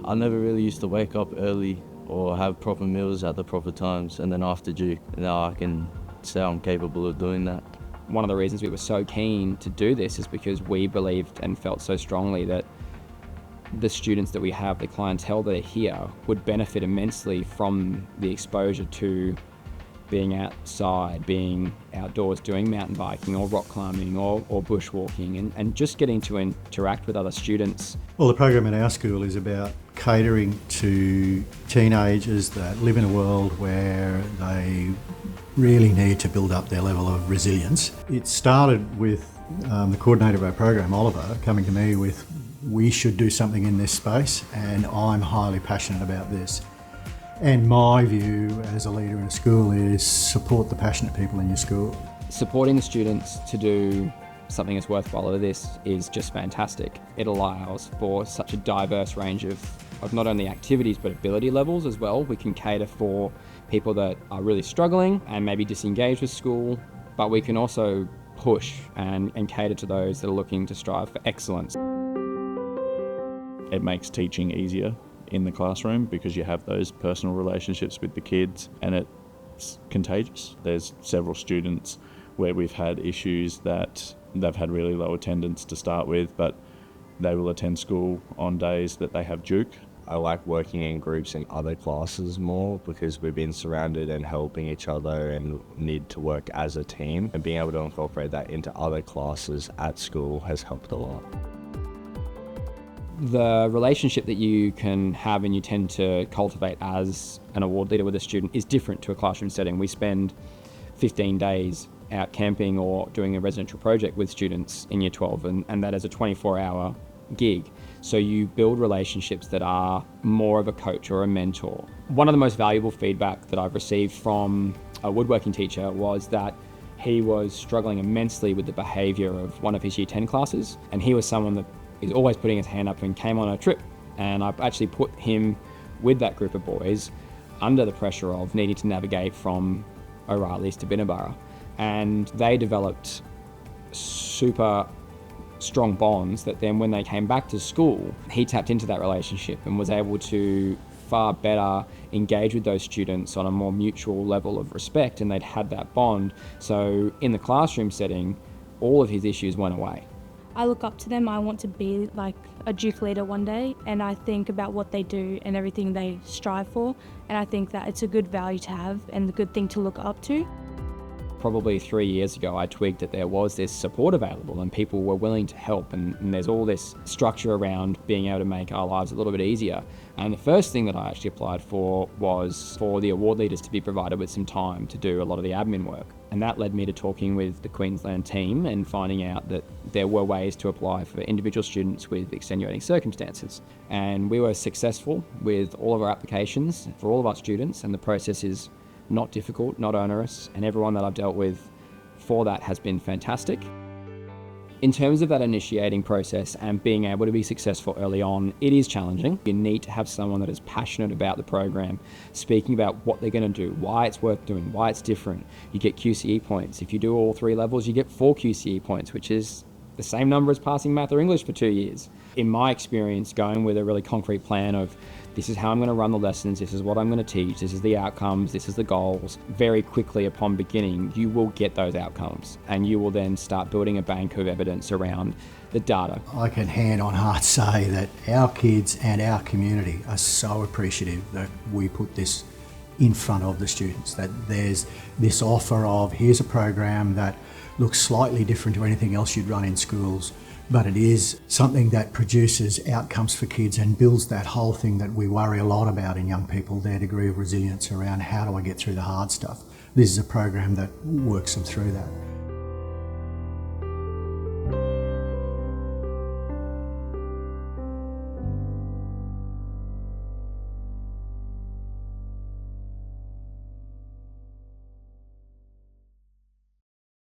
I never really used to wake up early or have proper meals at the proper times, and then after due, now I can say I'm capable of doing that. One of the reasons we were so keen to do this is because we believed and felt so strongly that the students that we have, the clientele that are here, would benefit immensely from the exposure to being outside, being outdoors, doing mountain biking or rock climbing or bushwalking, and just getting to interact with other students. Well, the program at our school is about catering to teenagers that live in a world where they really need to build up their level of resilience. It started with the coordinator of our program, Oliver, coming to me with, we should do something in this space, and I'm highly passionate about this. And my view as a leader in a school is support the passionate people in your school. Supporting the students to do something as worthwhile as this is just fantastic. It allows for such a diverse range of not only activities but ability levels as well. We can cater for people that are really struggling and maybe disengaged with school, but we can also push and cater to those that are looking to strive for excellence. It makes teaching easier in the classroom because you have those personal relationships with the kids, and it's contagious. There's several students where we've had issues that they've had really low attendance to start with, but they will attend school on days that they have Duke. I like working in groups in other classes more because we've been surrounded and helping each other and need to work as a team, and being able to incorporate that into other classes at school has helped a lot. The relationship that you can have and you tend to cultivate as an award leader with a student is different to a classroom setting. We spend 15 days out camping or doing a residential project with students in Year 12, and that is a 24-hour gig. So you build relationships that are more of a coach or a mentor. One of the most valuable feedback that I've received from a woodworking teacher was that he was struggling immensely with the behaviour of one of his Year 10 classes, and he was someone that is always putting his hand up and came on a trip. And I've actually put him with that group of boys under the pressure of needing to navigate from O'Reilly's to Binnaburra. And they developed super strong bonds that then when they came back to school, he tapped into that relationship and was able to far better engage with those students on a more mutual level of respect, and they'd had that bond. So in the classroom setting, all of his issues went away. I look up to them. I want to be like a Duke leader one day, and I think about what they do and everything they strive for, and I think that it's a good value to have and a good thing to look up to. Probably 3 years ago, I twigged that there was this support available and people were willing to help, and there's all this structure around being able to make our lives a little bit easier. And the first thing that I actually applied for was for the award leaders to be provided with some time to do a lot of the admin work. And that led me to talking with the Queensland team and finding out that there were ways to apply for individual students with extenuating circumstances. And we were successful with all of our applications for all of our students, and the process is not difficult, not onerous, and everyone that I've dealt with for that has been fantastic. In terms of that initiating process and being able to be successful early on, it is challenging. You need to have someone that is passionate about the program, speaking about what they're going to do, why it's worth doing, why it's different. You get QCE points. If you do all 3 levels, you get 4 QCE points, which is the same number as passing math or English for 2 years. In my experience, going with a really concrete plan of this is how I'm going to run the lessons, this is what I'm going to teach, this is the outcomes, this is the goals. Very quickly upon beginning, you will get those outcomes, and you will then start building a bank of evidence around the data. I can hand on heart say that our kids and our community are so appreciative that we put this in front of the students, that there's this offer of here's a program that looks slightly different to anything else you'd run in schools, but it is something that produces outcomes for kids and builds that whole thing that we worry a lot about in young people, their degree of resilience around how do I get through the hard stuff. This is a program that works them through that.